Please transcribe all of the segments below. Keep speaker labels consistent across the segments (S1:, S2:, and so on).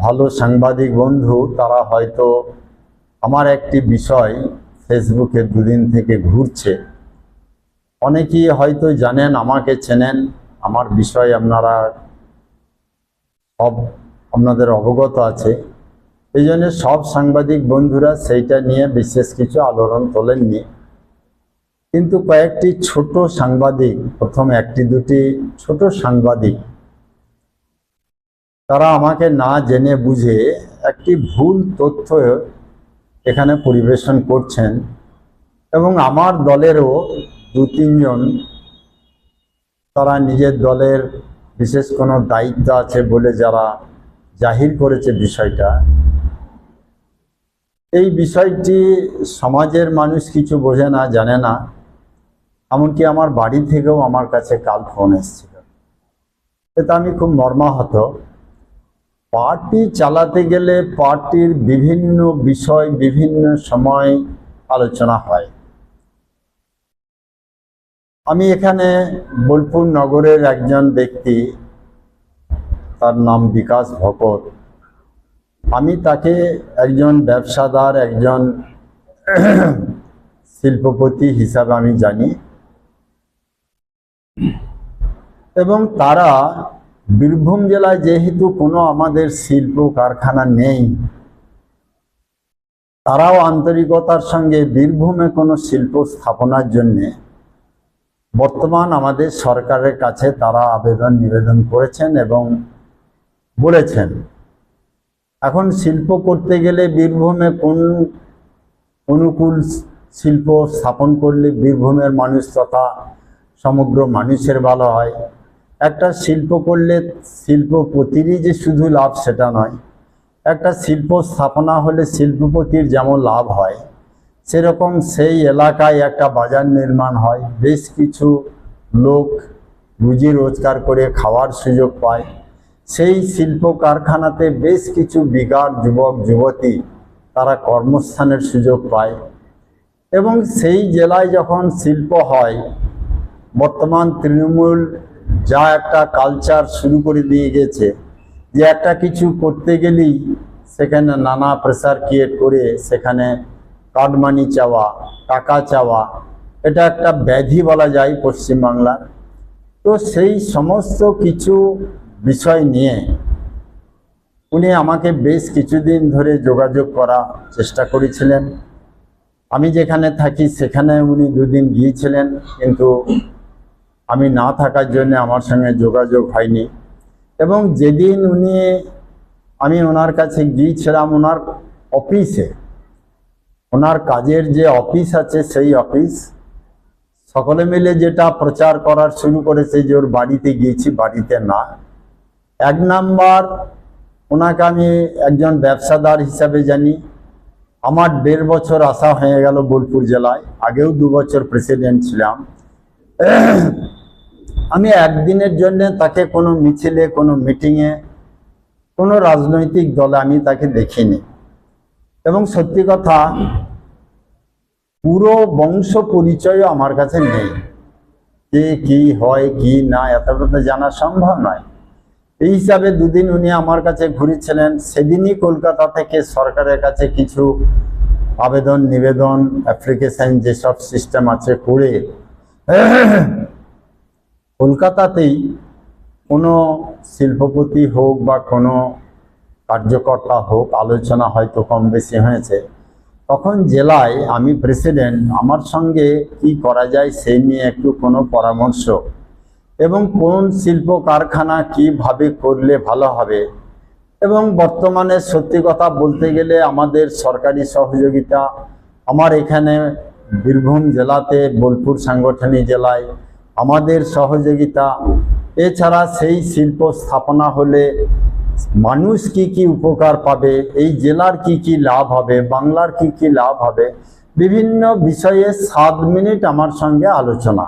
S1: ভালো সাংবাদিক বন্ধু তারা হয়তো আমার একটি বিষয় ফেসবুকে দুদিন থেকে ঘুরছে। অনেকেই হয়তো জানেন, আমাকে চেনেন, আমার বিষয় আপনারা আপনাদের অবগত আছে। এই জন্য সব সাংবাদিক বন্ধুরা সেইটা নিয়ে বিশেষ কিছু আলোড়ন তোলেননি, কিন্তু কয়েকটি ছোট সাংবাদিক, প্রথম একটি দুটি ছোট সাংবাদিক, তারা আমাকে না জেনে বুঝে একটি ভুল তথ্য এখানে পরিবেশন করছেন এবং আমার দলেরও দু তিনজন, তারা নিজের দলের বিশেষ কোনো দায়িত্ব আছে বলে যারা জাহির করেছে বিষয়টা, এই বিষয়টি সমাজের মানুষ কিছু বোঝে না, জানে না। এমনকি আমার বাড়ি থেকেও আমার কাছে কাল ফোন এসেছিল। এতে আমি খুব মর্মাহত। পার্টি চালাতে গেলে পার্টির বিভিন্ন বিষয় বিভিন্ন সময় আলোচনা হয়। আমি এখানে বোলপুর নগরের একজন ব্যক্তি, তার নাম বিকাশ ভকত। আমি তাকে একজন ব্যবসাদার, একজন শিল্পপতি হিসাবে আমি জানি, এবং তারা বীরভূম জেলায় যেহেতু কোনো আমাদের শিল্প কারখানা নেই, তারাও আন্তরিকতার সঙ্গে বীরভূমে কোনো শিল্প স্থাপনার জন্যে বর্তমান আমাদের সরকারের কাছে তারা নিবেদন করেছেন এবং বলেছেন এখন শিল্প করতে গেলে বীরভূমে কোন অনুকূল শিল্প স্থাপন করলে বীরভূমের মানুষ তথা সমগ্র মানুষের ভালো হয়। একটা শিল্প করলে শিল্পপতিরই যে শুধু লাভ সেটা নয়, একটা শিল্প স্থাপনা হলে শিল্পপতির যেমন লাভ হয়, সেরকম সেই এলাকায় একটা বাজার নির্মাণ হয়, বেশ কিছু লোক রুজি রোজগার করে খাওয়ার সুযোগ পায়, সেই শিল্প কারখানাতে বেশ কিছু বেকার যুবক যুবতী তারা কর্মস্থানের সুযোগ পায়, এবং সেই জেলায় যখন শিল্প হয়, বর্তমান তৃণমূল যা একটা কালচার শুরু করে দিয়ে গেছে যে একটা কিছু করতে গেলেই সেখানে নানা প্রেসার ক্রিয়েট করে সেখানে কাটমানি চাওয়া, টাকা চাওয়া, এটা একটা ব্যাধি বলা যায় পশ্চিমবাংলার। তো সেই সমস্ত কিছু বিষয় নিয়ে উনি আমাকে বেশ কিছুদিন ধরে যোগাযোগ করার চেষ্টা করেছিলেন। আমি যেখানে থাকি সেখানে উনি দুদিন গিয়েছিলেন, কিন্তু আমি না থাকার জন্য আমার সঙ্গে যোগাযোগ হয়নি। এবং যেদিন আমি ওনার কাছে গিয়েছিলাম, ওনার অফিসে, ওনার কাজের যে অফিস আছে সেই অফিস, সকলে মিলে যেটা প্রচার করার শুরু করেছে যে ওর বাড়িতে গিয়েছি, বাড়িতে না। এক নাম্বার, ওনাকে আমি একজন ব্যবসাদার হিসাবে জানি। আমার 1.5 বছর আসা হয়ে গেল বোলপুর জেলায়, আগেও 2 বছর প্রেসিডেন্ট ছিলাম। আমি একদিনের জন্য তাকে কোনো মিছিলে, কোনো মিটিংয়ে, কোনো রাজনৈতিক দলে আমি তাকে দেখিনি। এবং সত্যি কথা, পুরো বংশ পরিচয় আমার কাছে নেই, কে কি হয় কি না এতটা তো জানা সম্ভব নয়। এই হিসাবে দুদিন উনি আমার কাছে ঘুরেছিলেন। সেদিনই কলকাতা থেকে সরকারের কাছে কিছু আবেদন নিবেদন অ্যাপ্লিকেশন যেসব সিস্টেম আছে করে কলকাতাতেই কোনো শিল্পপতি হোক বা কোনো কার্যকর্তা হোক, আলোচনা হয়তো কম বেশি হয়েছে। তখন জেলায় আমি প্রেসিডেন্ট, আমার সঙ্গে কি করা যায় সেই নিয়ে একটু কোনো পরামর্শ, এবং কোন শিল্প কারখানা কিভাবে করলে ভালো হবে। এবং বর্তমানে সত্যি কথা বলতে গেলে আমাদের সরকারি সহযোগিতা, আমার এখানে বীরভূম জেলাতে বোলপুর সাংগঠনিক জেলায় আমাদের সহযোগিতা, এছাড়া সেই শিল্প স্থাপনা হলে মানুষ কি কি উপকার পাবে, এই জেলার কি কি লাভ হবে, বাংলার কি কি লাভ হবে, বিভিন্ন বিষয়ে 7 মিনিট আমার সঙ্গে আলোচনা।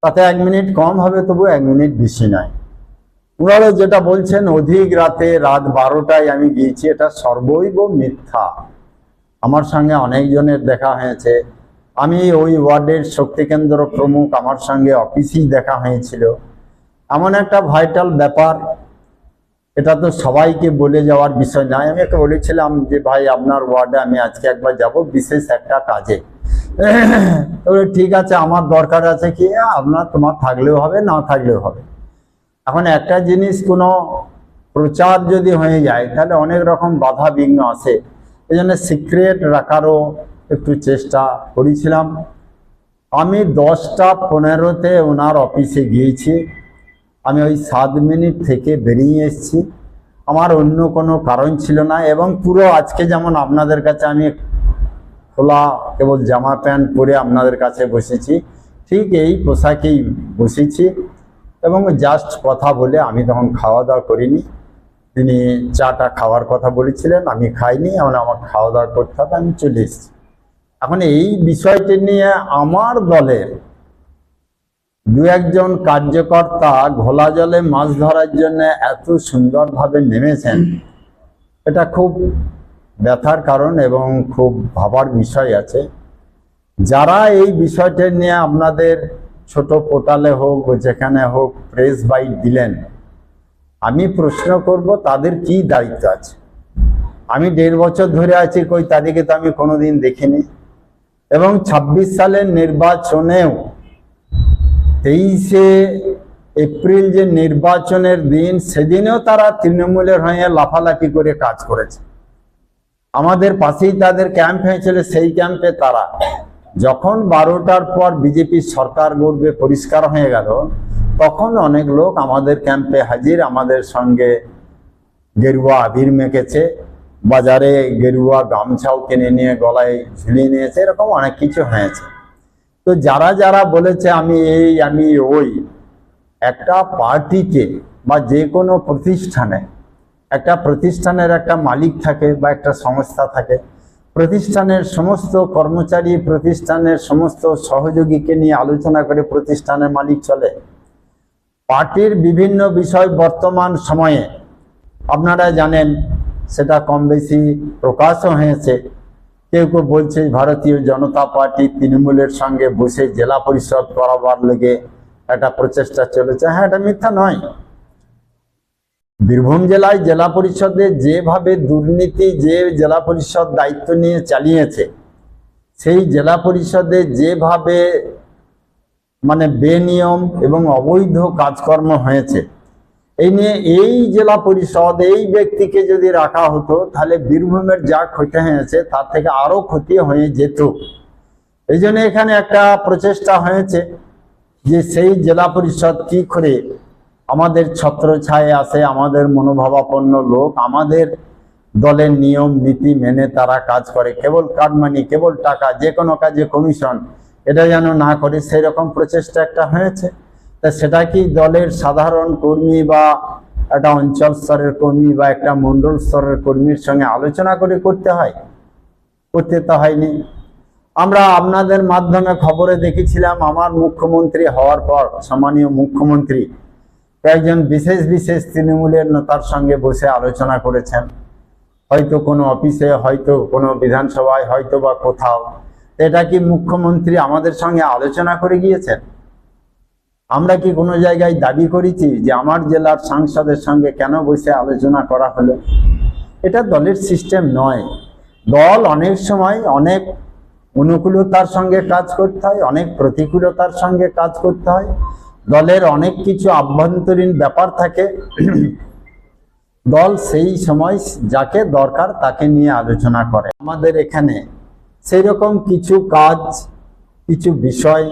S1: তাতে 1 মিনিট কম হবে, তবু 1 মিনিট বেশি নয়। ওনারা যেটা বলছেন অধিক রাতে, রাত 12টায় আমি গিয়েছি, এটা সর্বৈব মিথ্যা। আমার সঙ্গে অনেকজনের দেখা হয়েছে। আমি ওই ওয়ার্ডের শক্তি কেন্দ্র প্রমুখ, আমার সঙ্গে অফিসেই দেখা হয়েছিল। এমন একটা ভাইটাল ব্যাপার, এটা তো সবাইকে বলে যাওয়ার বিষয় নয়। আমি ওকে বলেছিলাম যে ভাই আপনার ওয়ার্ডে আমি আজকে একবার যাব বিশেষ একটা কাজে। তবে ঠিক আছে, আমার দরকার আছে কি, তোমার থাকলেও হবে, না থাকলেও হবে। এখন একটা জিনিস কোনো প্রচার যদি হয়ে যায় তাহলে অনেক রকম বাধা বিঘ্ন আসে, এই জন্য সিক্রেট রাখারও একটু চেষ্টা করেছিলাম। আমি 10টা 15-তে ওনার অফিসে গিয়েছি। আমি ওই 7 মিনিট থেকে বেরিয়ে এসেছি, আমার অন্য কোনো কারণ ছিল না। এবং পুরো আজকে যেমন আপনাদের কাছে আমি খোলা কেবল জামা প্যান্ট পরে আপনাদের কাছে বসেছি, ঠিক এই পোশাকেই বসেছি এবং জাস্ট কথা বলে, আমি তখন খাওয়া দাওয়া করিনি। তিনি চাটা খাওয়ার কথা বলেছিলেন, আমি খাইনি, আমার খাওয়া দাওয়া করতে হবে, আমি চলে এসেছি। এখন এই বিষয়টি নিয়ে আমার দলের 2-1 জন কার্যকর্তা ঘোলা জলে মাছ ধরার জন্য এত সুন্দরভাবে নেমেছেন, এটা খুব ব্যথার কারণ এবং খুব ভাবার বিষয় আছে। যারা এই বিষয়টা নিয়ে আপনাদের ছোট পোর্টালে হোক যেখানে হোক প্রেস বাইট দিলেন, আমি প্রশ্ন করব তাদের কি দায়িত্ব আছে। আমি 1.5 বছর ধরে আছি, কই তাদেরকে তো আমি কোনোদিন দেখিনি। এবং 26 সালের নির্বাচনেও 23শে এপ্রিল যে নির্বাচনের দিন, সেদিনেও তারা তৃণমূলের হয়ে লাফালাফি করে কাজ করেছে। আমাদের পাশেই তাদের ক্যাম্প হয়েছিল, সেই ক্যাম্পে তারা যখন 12টার পর বিজেপি সরকার গড়বে পরিষ্কার হয়ে গেল, তখন অনেক লোক আমাদের ক্যাম্পে হাজির, আমাদের সঙ্গে গেরুয়া আবির মেখেছে, বাজারে গেরুয়া গামছাও কিনে নিয়ে গলায় ঝুলিয়ে নিয়েছে, এরকম অনেক কিছু হয়েছে। তো যারা যারা বলেছে আমি এই আমি ওই, একটা পার্টিতে বা যে কোনো প্রতিষ্ঠানে, একটা প্রতিষ্ঠানের একটা মালিক থাকে বা একটা সংস্থা থাকে, প্রতিষ্ঠানের সমস্ত কর্মচারী, প্রতিষ্ঠানের সমস্ত সহযোগীকে নিয়ে আলোচনা করে প্রতিষ্ঠানের মালিক চলে। পার্টির বিভিন্ন বিষয় বর্তমান সময়ে আপনারা জানেন, সেটা কম বেশি প্রকাশও হয়েছে। কেউ কেউ বলছে ভারতীয় জনতা পার্টি তৃণমূলের সঙ্গে বসে জেলা পরিষদ করাবার লেগে একটা প্রচেষ্টা চলেছে। হ্যাঁ, এটা মিথ্যা নয়। বীরভূম জেলায় জেলা পরিষদে যেভাবে দুর্নীতি, যে জেলা পরিষদ দায়িত্ব নিয়ে চালিয়েছে, সেই জেলা পরিষদে যেভাবে বেনিয়ম এবং অবৈধ কাজকর্ম হয়েছে, এই নিয়ে এই জেলা পরিষদ এই ব্যক্তিকে যদি রাখা হতো তাহলে বীরভূমের যা ক্ষতি হয়েছে তার থেকে আরো ক্ষতি হয়ে যেত। এই জন্য এখানে একটা প্রচেষ্টা হয়েছে যে সেই জেলা পরিষদ কি করে আমাদের ছত্রছায়ে আসে, আমাদের মনোভাবাপন্ন লোক, আমাদের দলের নিয়ম নীতি মেনে তারা কাজ করে, কেবল কাটমানি, কেবল টাকা, যে কোনো কাজে কমিশন, এটা যেন না করে, সেই রকম প্রচেষ্টা একটা হয়েছে। তা সেটা কি দলের সাধারণ কর্মী বা একটা অঞ্চল স্তরের কর্মী বা একটা মণ্ডল স্তরের কর্মীর সঙ্গে আলোচনা করে করতে হয়? করতে তো হয়নি। আমরা আপনাদের মাধ্যমে খবরে দেখেছিলাম, আমার মুখ্যমন্ত্রী হওয়ার পর সম্মানীয় মুখ্যমন্ত্রী কয়েকজন বিশেষ বিশেষ তৃণমূলের নেতার সঙ্গে বসে আলোচনা করেছেন, হয়তো কোনো অফিসে, হয়তো কোনো বিধানসভায়, হয়তো বা কোথাও। এটা কি মুখ্যমন্ত্রী আমাদের সঙ্গে আলোচনা করে গিয়েছেন? আমরা কি কোনো জায়গায় দাবি করেছি যে আমার জেলার সাংসদের সঙ্গে কেন বসে আলোচনা করা হলো? এটা দলের সিস্টেম নয়। দল অনেক সময় অনেক অনুকূলতার সঙ্গে কাজ করতে হয়, অনেক প্রতিকূলতার সঙ্গে কাজ করতে হয়। দলের অনেক কিছু আভ্যন্তরীণ ব্যাপার থাকে। দল সেই সময় যাকে দরকার তাকে নিয়ে আলোচনা করে। আমাদের এখানে সেই রকম কিছু কাজ, কিছু বিষয়,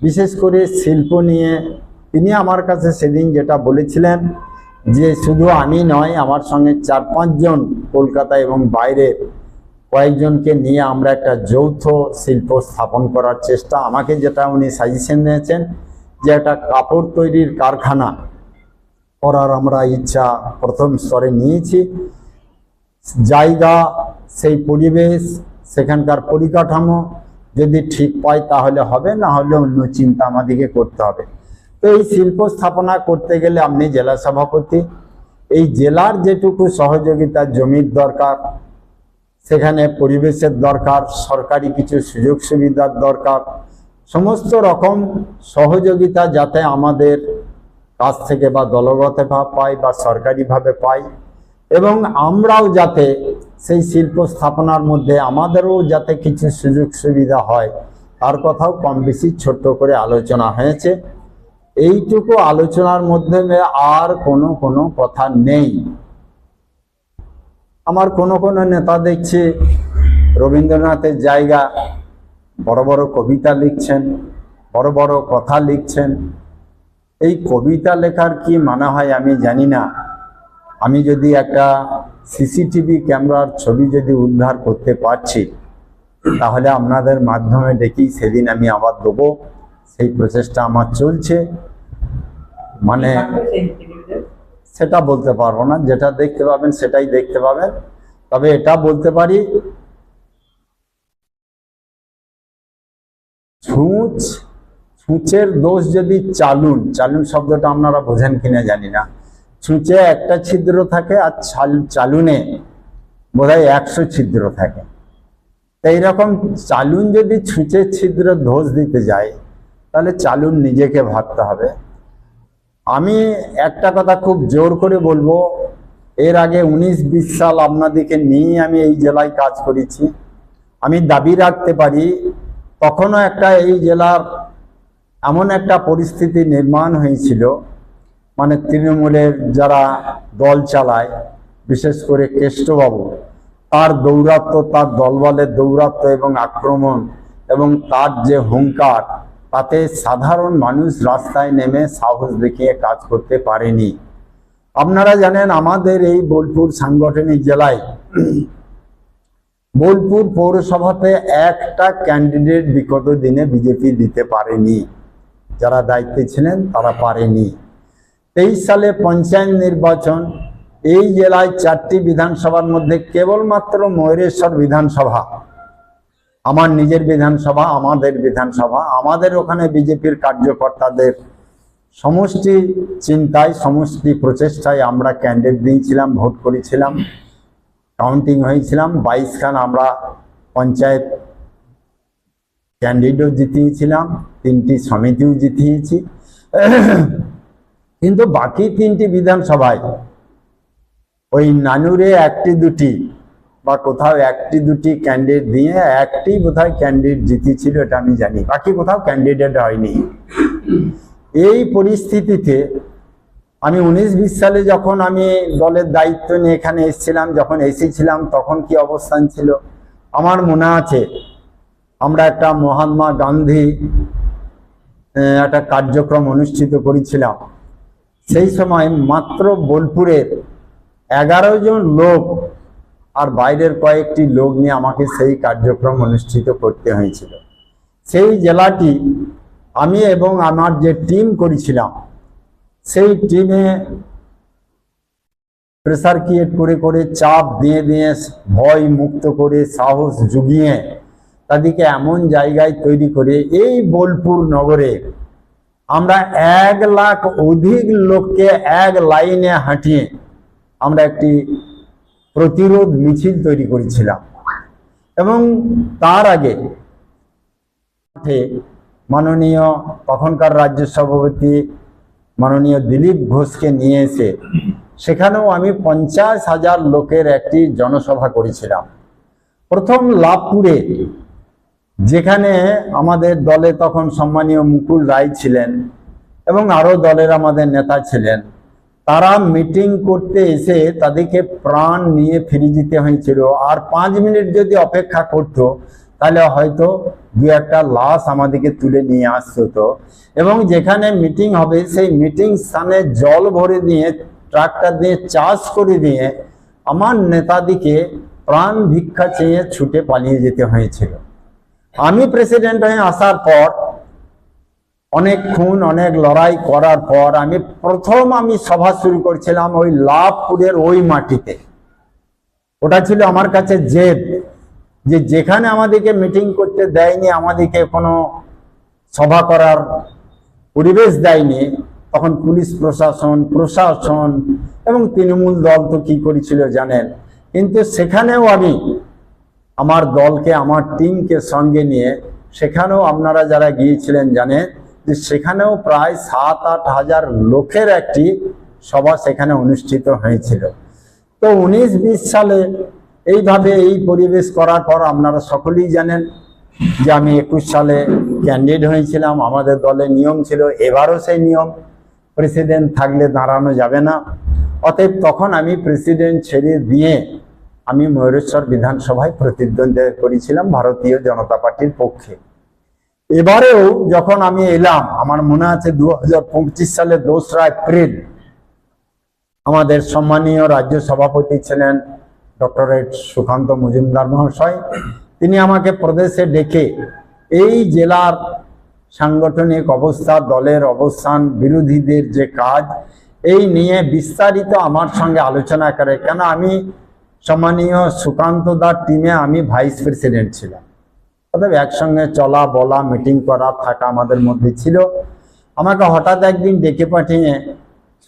S1: বিশেষ করে শিল্প নিয়ে তিনি আমার কাছে সেদিন যেটা বলেছিলেন যে শুধু আমি নয়, আমার সঙ্গে 4-5 জন কলকাতা এবং বাইরের কয়েকজনকে নিয়ে আমরা একটা যৌথ শিল্প স্থাপন করার চেষ্টা। আমাকে যেটা উনি সাজেশন দিয়েছেন যে একটা কাপড় তৈরির কারখানা করার আমরা ইচ্ছা প্রথম স্তরে নিয়েছি। জায়গা, সেই পরিবেশ, সেখানকার পরিকাঠামো যদি ঠিক পাই তাহলে হবে, না হলে অন্য চিন্তা আমাদেরকে করতে হবে। তো এই শিল্প স্থাপনা করতে গেলে আপনি জেলা সভাপতি, এই জেলার যেটুকু সহযোগিতা, জমির দরকার, সেখানে পরিবেশের দরকার, সরকারি কিছু সুযোগ সুবিধার দরকার, সমস্ত রকম সহযোগিতা যাতে আমাদের কাছ থেকে বা দলগতভাবে পাই বা সরকারিভাবে পাই, এবং আমরাও যাতে সেই শিল্প স্থাপনার মধ্যে আমাদেরও যাতে কিছু সুযোগ সুবিধা হয় তার কথাও কম বেশি ছোট্ট করে আলোচনা হয়েছে। এইটুকু আলোচনার মধ্যে আর কোনো কথা নেই। আমার কোনো নেতা দেখছি রবীন্দ্রনাথের জায়গা বড় বড় কবিতা লিখছেন, বড় বড় কথা লিখছেন। এই কবিতা লেখার কি মানে হয় আমি জানি না। আমি যদি একটা সিসিটিভি ক্যামেরার ছবি যদি উদ্ধার করতে পারছি, তাহলে আপনাদের মাধ্যমে দেখি সেদিন আমি আবার দেবো। সেই প্রচেষ্টা আমার চলছে। মানে সেটা বলতে পারবো না, যেটা দেখতে পাবেন সেটাই দেখতে পাবেন। তবে এটা বলতে পারি, ছুঁচের দোষ যদি চালুন শব্দটা আপনারা বোঝেন কিনা জানি না। ছুঁচে একটা ছিদ্র থাকে আর চালুনে বোধহয় 100 ছিদ্র থাকে। এইরকম চালুন যদি ছুঁচের ছিদ্র দোষ দিতে যায়, তাহলে চালুন নিজেকে ভাবতে হবে। আমি একটা কথা খুব জোর করে বলবো, এর আগে 19-20 সাল আপনাদেরকে নিয়ে আমি এই জেলায় কাজ করেছি। আমি দাবি রাখতে পারি তখনও একটা এই জেলার এমন একটা পরিস্থিতি নির্মাণ হয়েছিল, মানে তৃণমূলের যারা দল চালায়, বিশেষ করে কেষ্টবাবু, তার দৌরাত্ম্য, তার দলবলের দৌরাত্ম্য এবং আক্রমণ এবং তার যে হুঙ্কার, তাতে সাধারণ মানুষ রাস্তায় নেমে সাহস দেখিয়ে কাজ করতে পারেনি। আপনারা জানেন আমাদের এই বোলপুর সাংগঠনিক জেলায় বোলপুর পৌরসভাতে একটা ক্যান্ডিডেট বিগত দিনে বিজেপি দিতে পারেনি। যারা দায়িত্বে ছিলেন তারা পারেনি। 23 সালে পঞ্চায়েত নির্বাচন, এই জেলায় 4টি বিধানসভার মধ্যে কেবলমাত্র ময়ূরেশ্বর বিধানসভা, আমার নিজের বিধানসভা, আমাদের বিধানসভা, আমাদের ওখানে বিজেপির কার্যকর্তাদের সমষ্টি চিন্তায়, সমষ্টি প্রচেষ্টায় আমরা ক্যান্ডিডেট দিয়েছিলাম, ভোট করেছিলাম, কাউন্টিং হয়েছিলাম। 22 খান আমরা পঞ্চায়েত ক্যান্ডিডেটও জিতিয়েছিলাম, 3টি সমিতিও জিতিয়েছি। কিন্তু বাকি 3টি বিধানসভায় ওই নানুরে 1টি 2টি বা কোথাও 1টি 2টি ক্যান্ডিডেট দিয়ে 1টি বোধহয় ক্যান্ডিডেট জিতেছিল, এটা আমি জানি, বাকি কোথাও ক্যান্ডিডেট হয়নি। এই পরিস্থিতিতে আমি 19-20 সালে যখন আমি দলের দায়িত্ব নিয়ে এখানে এসেছিলাম, যখন এসেছিলাম তখন কি অবস্থান ছিল আমার মনে আছে। আমরা একটা মহাত্মা গান্ধী একটা কার্যক্রম অনুষ্ঠিত করেছিলাম। সেই সময় মাত্র বোলপুরের 11 জন লোক আর বাইরের কয়েকটি লোক নিয়ে আমাকে সেই কার্যক্রম অনুষ্ঠিত করতে হয়েছিল। সেই জেলাটি আমি এবং আমার যে টিম করেছিলাম, সেই টিমে প্রেসার ক্রিয়েট করে করে, চাপ দিয়ে দিয়ে, ভয় মুক্ত করে, সাহস জুগিয়ে তাদেরকে এমন জায়গায় তৈরি করে এই বোলপুর নগরে আমরা 1 লাখ অধিক লোককে এক লাইনে হাঁটিয়ে আমরা একটি প্রতিরোধ মিছিল তৈরি করেছিলাম। এবং তার আগে মাননীয় তখনকার রাজ্য সভাপতি মাননীয় দিলীপ ঘোষকে নিয়ে এসে সেখানেও আমি 50,000 লোকের একটি জনসভা করেছিলাম। প্রথম লাভপুরে, যেখানে আমাদের দলে তখন সম্মানীয় মুকুল রায় ছিলেন এবং আরো দলের আমাদের নেতা ছিলেন, তারা মিটিং করতে এসে তাদেরকে প্রাণ নিয়ে ফিরে যেতে হয়েছিল। আর 5 মিনিট যদি অপেক্ষা করতো তাহলে হয়তো 2-1টা লাশ আমাদেরকে তুলে নিয়ে আসতো। এবং যেখানে মিটিং হবে সেই মিটিং স্থানে জল ভরে দিয়ে, ট্রাক্টর দিয়ে চাষ করে দিয়ে আমার নেতাদিকে প্রাণ ভিক্ষা চেয়ে ছুটে পালিয়ে যেতে হয়েছিল। আমি প্রেসিডেন্ট হয়ে আসার পর অনেক খুন, অনেক লড়াই করার পর আমি প্রথম সভা শুরু করেছিলাম ওই লাভপুরের ওই মাটিতে। ওটা ছিল আমার কাছে জেদ, যে যেখানে আমাদেরকে মিটিং করতে দেয়নি, আমাদেরকে কোনো সভা করার পরিবেশ দেয়নি, তখন পুলিশ প্রশাসন এবং তৃণমূল দল তো কি করেছিল জানেন। কিন্তু সেখানেও আমি আমার দলকে, আমার টিমকে সঙ্গে নিয়ে, সেখানেও আপনারা যারা গিয়েছিলেন জানেন যে সেখানেও প্রায় 7-8 হাজার লোকের একটি সভা সেখানে অনুষ্ঠিত হয়েছিল। তো 19-20 সালে এইভাবে এই পরিবেশ করার পর আপনারা সকলেই জানেন যে আমি 21 সালে ক্যান্ডিডেট হয়েছিলাম। আমাদের দলে নিয়ম ছিল, এবারও সেই নিয়ম, প্রেসিডেন্ট থাকলে দাঁড়ানো যাবে না। অতএব তখন আমি প্রেসিডেন্ট ছেড়ে দিয়ে আমি ময়ূরেশ্বর বিধানসভায় প্রতিদ্বন্দ্বিতা করেছিলাম ভারতীয় জনতা পার্টির পক্ষে। এবারেও যখন আমি এলাম, আমার মনে আছে 2025 সালের 2রা এপ্রিল আমাদের সম্মানীয় রাজ্য সভাপতি ছিলেন ডক্টরেট সুকান্ত মজুমদার মহাশয়, তিনি আমাকে প্রদেশে ডেকে এই জেলার সাংগঠনিক অবস্থা, দলের অবস্থান, বিরোধীদের যে কাজ, এই নিয়ে বিস্তারিত আমার সঙ্গে আলোচনা করে। কেন আমি সম্মানীয় সুকান্ত দার টিমে আমি ভাইস প্রেসিডেন্ট ছিলাম, অতএব একসঙ্গে চলা বলা, মিটিং করা, থাকা আমাদের মধ্যে ছিল। আমাকে হঠাৎ একদিন ডেকে পাঠিয়ে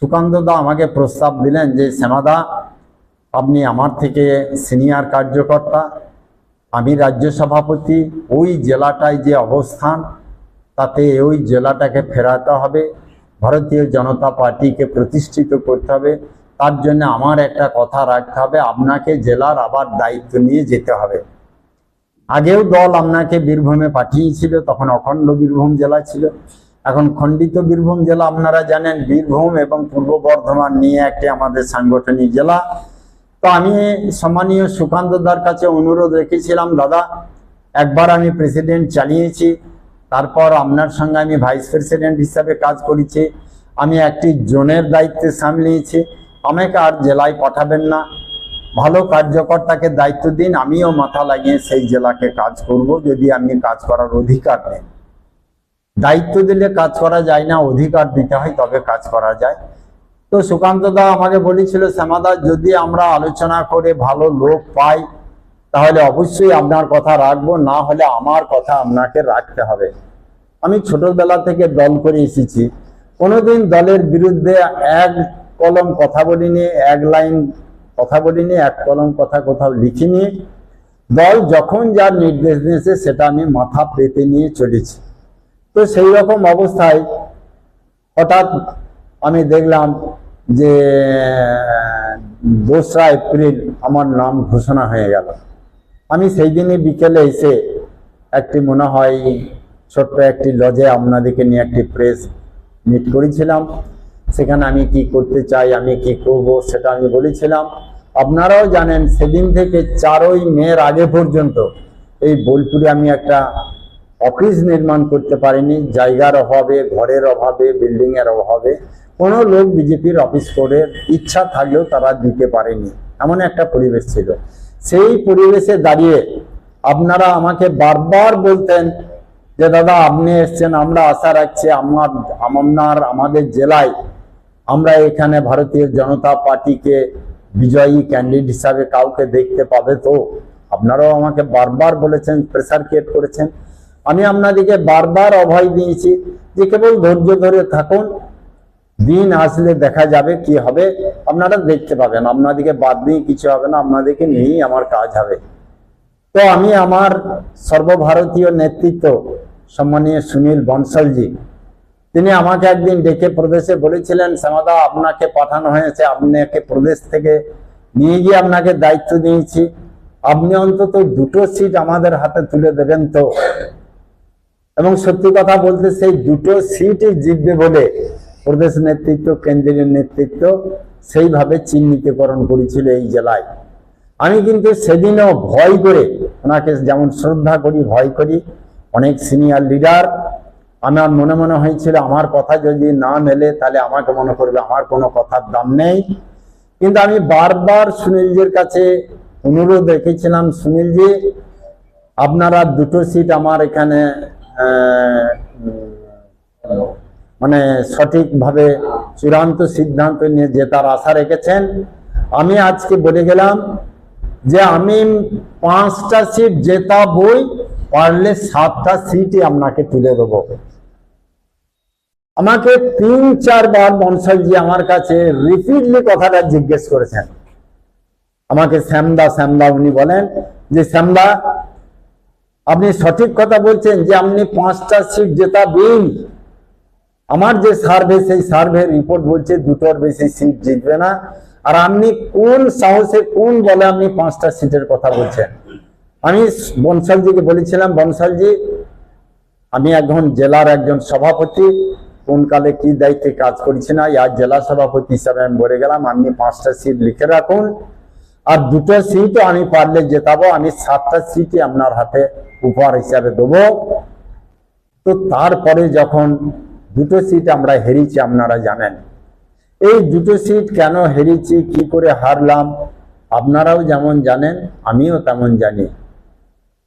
S1: সুকান্ত দা আমাকে প্রস্তাব দিলেন যে শ্যামাদা, আপনি আমার থেকে সিনিয়র কার্যকর্তা, আমি রাজ্য সভাপতি, ওই জেলাটায় যে অবস্থান তাতে ওই জেলাটাকে ফেরাতে হবে, ভারতীয় জনতা পার্টিকে প্রতিষ্ঠিত করতে হবে, তার জন্য আমার একটা কথা রাখতে হবে, আপনাকে জেলার আবার দায়িত্ব নিয়ে যেতে হবে। আগেও দল আপনাকে বীরভূমে পাঠিয়েছিল, তখন অখণ্ড বীরভূম জেলা ছিল, এখন খণ্ডিত বীরভূম জেলা। আপনারা জানেন বীরভূম এবং পূর্ব বর্ধমান নিয়ে একটি আমাদের সাংগঠনিক জেলা। তো আমি সম্মানীয় সুকান্ত দার কাছে অনুরোধ রেখেছিলাম, দাদা একবার আমি প্রেসিডেন্ট চালিয়েছি, তারপর আপনার সঙ্গে আমি ভাইস প্রেসিডেন্ট হিসাবে কাজ করেছি, আমি একটি জোনের দায়িত্বে সামলিয়েছি, আমাকে আর জেলায় পাঠাবেন না, ভালো কার্যকর্তাকে দায়িত্ব দিন, আমিও মাথা লাগিয়ে সেই জেলাকে কাজ করব। যদি আপনি কাজ করার অধিকার নেন, দায়িত্ব দিলে কাজ করা যায় না, অধিকার দিতে হয় তবে কাজ করা যায়। তো সুকান্ত দা আমাকে বলেছিল, শ্যামাদা যদি আমরা আলোচনা করে ভালো লোক পাই তাহলে অবশ্যই আপনার কথা রাখবো, না হলে আমার কথা আপনাকে রাখতে হবে। আমি ছোটবেলা থেকে দল করে এসেছি, কোনোদিন দলের বিরুদ্ধে এক কলম কথা বলিনি, এক লাইন কথা বলিনি, এক কলম কথা কোথাও লিখিনি। দল যখন যার নির্দেশ দিয়েছে সেটা আমি মাথা পেতে নিয়ে চলেছি। তো সেই রকম অবস্থায় হঠাৎ আমি দেখলাম যে 2রা এপ্রিল আমার নাম ঘোষণা হয়ে গেল। আমি সেই দিনই বিকেলে এসে একটি মনে হয় ছোট্ট একটি লজে আপনাদেরকে নিয়ে একটি প্রেস মিট করেছিলাম। সেখানে আমি কি করতে চাই, আমি কি করব সেটা আমি বলেছিলাম। আপনারাও জানেন সেদিন থেকে 4ই মের আগে পর্যন্ত এই বোলপুরে আমি একটা অফিস নির্মাণ করতে পারিনি, জায়গার অভাবে, ঘরের অভাবে, বিল্ডিং এর অভাবে। কোনো লোক বিজেপির অফিস করে ইচ্ছা থাকলেও তারা দিতে পারেনি, এমন একটা পরিবেশ ছিল। সেই পরিবেশে দাঁড়িয়ে আপনারা আমাকে বারবার বলতেন যে দাদা আপনি এসছেন, আমরা আশা রাখছি আমাদের জেলায় আমরা এখানে ভারতীয় জনতা পার্টিকে বিজয়ী ক্যান্ডিডেট হিসাবে কাউকে দেখতে পাবে। তো আপনারাও আমাকে বারবার বলেছেন, প্রেসার ক্রিয়েট করেছেন। আমি আপনাদেরকে বারবার অভয় দিয়েছি যে কেবল ধৈর্য ধরে থাকুন, দিন আসলে দেখা যাবে কি হবে, আপনারা দেখতে পাবেন, আপনাদেরকে বাদ দিয়ে কিছু হবে না, আপনাদেরকে নিয়েই আমার কাজ হবে। তো আমি আমার সর্বভারতীয় নেতৃত্ব সম্মানীয় সুনীল বনসলজি, তিনি আমাকে একদিন ডেকে প্রদেশে বলেছিলেন, শ্যামাদা আপনাকে পাঠানো হয়েছে, আপনাকে প্রদেশ থেকে নিয়ে গিয়ে আপনাকে দায়িত্ব দিয়েছি, আপনি অন্তত 2টো সিট আমাদের হাতে তুলে দেবেন তো। এবং সত্যি কথা বলতে সেই 2টো সিটই জিতবে বলে প্রদেশ নেতৃত্ব, কেন্দ্রীয় নেতৃত্ব সেইভাবে চিহ্নিতকরণ করেছিল এই জেলায়। আমি কিন্তু সেদিনও ভয় করে, ওনাকে যেমন শ্রদ্ধা করি ভয় করি, অনেক সিনিয়র লিডার, আমার মনে মনে হয়েছিল আমার কথা যদি না মেলে তাহলে আমাকে মনে করবে আমার কোনো কথার দাম নেই। কিন্তু আমি বারবার সুনীলজির কাছে অনুরোধ রেখেছিলাম, সুনীলজি আপনারা 2টো সিট আমার এখানে মানে সঠিকভাবে চূড়ান্ত সিদ্ধান্ত নিয়ে জেতার আশা রেখেছেন। আমি আজকে বলে গেলাম যে আমি 5টা সিট জেতাবই, পারলে 7টা সিটই আপনাকে তুলে দেবো। আমাকে 3-4 বার বনসলজি আমার কাছে রিপিটলি কথাটা জিজ্ঞেস করেছেন, আমাকে শ্যামদা শ্যামদা, উনি বলেন যে শ্যামদা আপনি সঠিক কথা বলছেন যে আপনি 5টা সিট জেতাবেন, আমার যে সার্ভে, সেই সার্ভে রিপোর্ট বলছে দুটোর বেশি সিট জিতবে না। আর আপনি কোন সাহসে, কোন বলে আপনি 5টা সিটের কথা বলছেন? আমি বনসালজিকে বলেছিলাম, বনসালজি আমি এখন জেলার একজন সভাপতি, কোন কালে কি দায়িত্বে কাজ করছি না, আর জেলা সভাপতি হিসাবে আমি বলে গেলাম আপনি 5টা সিট লিখে রাখুন, আর 2টো সিটও আমি পারলে জেতাবো, আমি 7টা সিটই আপনার হাতে উপহার হিসাবে দেবো। তো তারপরে যখন 2টো সিট আমরা হেরেছি, আপনারা জানেন এই 2টো সিট কেন হেরেছি, কি করে হারলাম, আপনারাও যেমন জানেন আমিও তেমন জানি।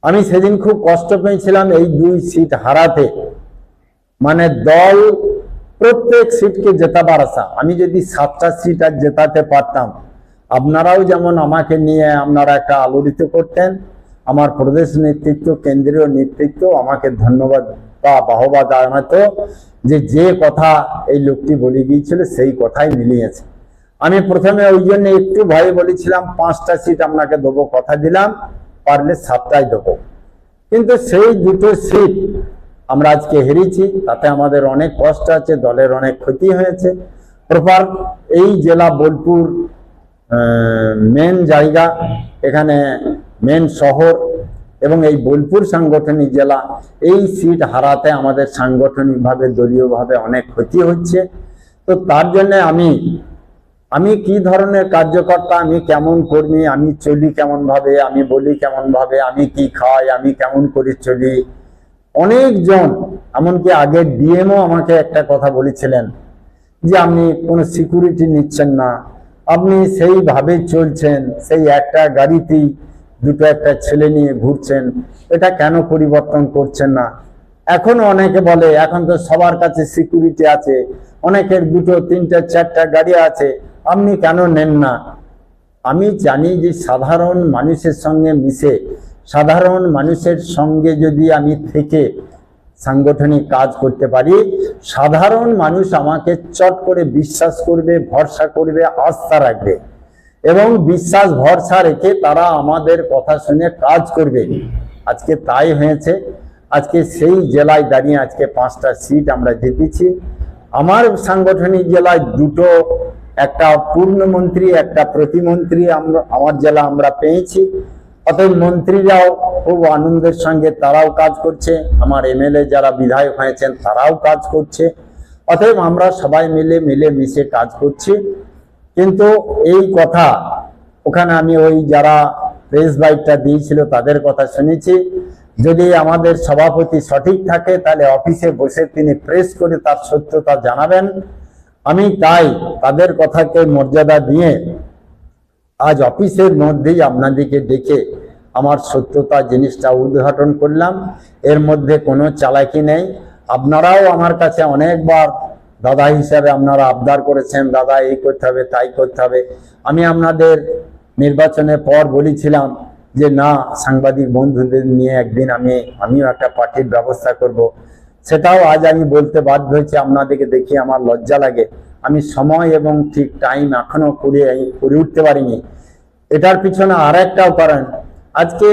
S1: আমি সেদিন খুব কষ্ট পেয়েছিলাম এই 2 সিট হারাতে, মানে দল প্রত্যেক সিটকে জেতাবার আশা। আমি যদি 7টা সিট আর জেতাতে পারতাম, আপনারাও যেমন আমাকে নিয়ে আপনারা একটা আলোড়িত করতেন, আমার প্রদেশ নেতৃত্ব, কেন্দ্রীয় নেতৃত্ব আমাকে ধন্যবাদ বা বাহবা জানাতো যে কথা এই লোকটি বলে গিয়েছিল সেই কথাই মিলিয়েছে। আমি প্রথমে ওই জন্য একটু ভয়ে বলেছিলাম 5টা সিট আপনাকে দেবো, কথা দিলাম, পারলে 7টাই দেবো। কিন্তু সেই 2টো সিট আমরা আজকে হেরেছি, তাতে আমাদের অনেক কষ্ট আছে, দলের অনেক ক্ষতি হয়েছে। প্রপার এই জেলা বোলপুর মেন জায়গা, এখানে মেন শহর এবং এই বোলপুর সাংগঠনিক জেলা, এই সিট হারাতে আমাদের সাংগঠনিকভাবে দলীয়ভাবে অনেক ক্ষতি হচ্ছে। তো তার জন্য আমি কি ধরনের কার্যকর্তা, আমি কেমন কর্মী, আমি চলি কেমন ভাবে, আমি বলি কেমন ভাবে, আমি কি খাই, আমি কেমন করে চলি, অনেকজন, এমনকি আগের ডিএমও আমাকে একটা কথা বলেছিলেন যে আপনি কোনো সিকিউরিটি নিচ্ছেন না, আপনি সেইভাবে চলছেন, সেই একটা গাড়িতেই 2টো একটা ছেলে নিয়ে ঘুরছেন, এটা কেন পরিবর্তন করছেন না? এখনো অনেকে বলে এখন তো সবার কাছে সিকিউরিটি আছে, অনেকের 2টো 3টা 4টা গাড়ি আছে, আপনি কেন নেন না? আমি জানি যে সাধারণ মানুষের সঙ্গে মিশে, সাধারণ মানুষের সঙ্গে যদি আমি থেকে সাংগঠনিক কাজ করতে পারি, সাধারণ মানুষ আমাকে চট করে বিশ্বাস করবে, ভরসা করবে, আস্থা রাখবে এবং বিশ্বাস ভরসা রেখে তারা আমাদের কথা শুনে কাজ করবে। আজকে তাই হয়েছে। আজকে সেই জেলায় দাঁড়িয়ে আজকে 5টা সিট আমরা জিতেছি। আমার সাংগঠনিক জেলায় 2টো, একটা পূর্ণমন্ত্রী, একটা প্রতিমন্ত্রী আমার জেলা আমরা পেয়েছি। অতএব মন্ত্রীরাও খুব আনন্দের সঙ্গে তারাও কাজ করছে, আমার এমএলএ যারা বিধায়ক হয়েছেন তারাও কাজ করছে। অতএব আমরা সবাই মিলে মিশে কাজ করছি। কিন্তু এই কথা ওখানে আমি ওই যারা প্রেস বাইটটা দিয়েছিল তাদের কথা শুনেছি, যদি আমাদের সভাপতি সঠিক থাকে তাহলে অফিসে বসে তিনি প্রেস করে তার সত্যতা জানাবেন। আমি তাই তাদের কথাকে মর্যাদা দিয়ে আজ অফিসের মধ্যেই আপনাদেরকে ডেকে আমার সত্যতা জিনিসটা উদ্ঘাটন করলাম। এর মধ্যে কোনো চালাকি নেই। আপনারাও আমার কাছে অনেকবার দাদা হিসাবে আপনারা আবদার করেছেন, দাদা এই করতে হবে, তাই করতে হবে। আমি আপনাদের নির্বাচনের পর বলেছিলাম যে না, সাংবাদিক বন্ধুদের নিয়ে একদিন আমিও একটা পার্টির ব্যবস্থা করব। সেটাও আজ আমি বলতে বাধ্য হয়েছি। আপনাদেরকে দেখে আমার লজ্জা লাগে, আমি সময় এবং ঠিক টাইম এখনো করে উঠতে পারিনি। এটার পিছনে আর একটাও কারণ, আজকে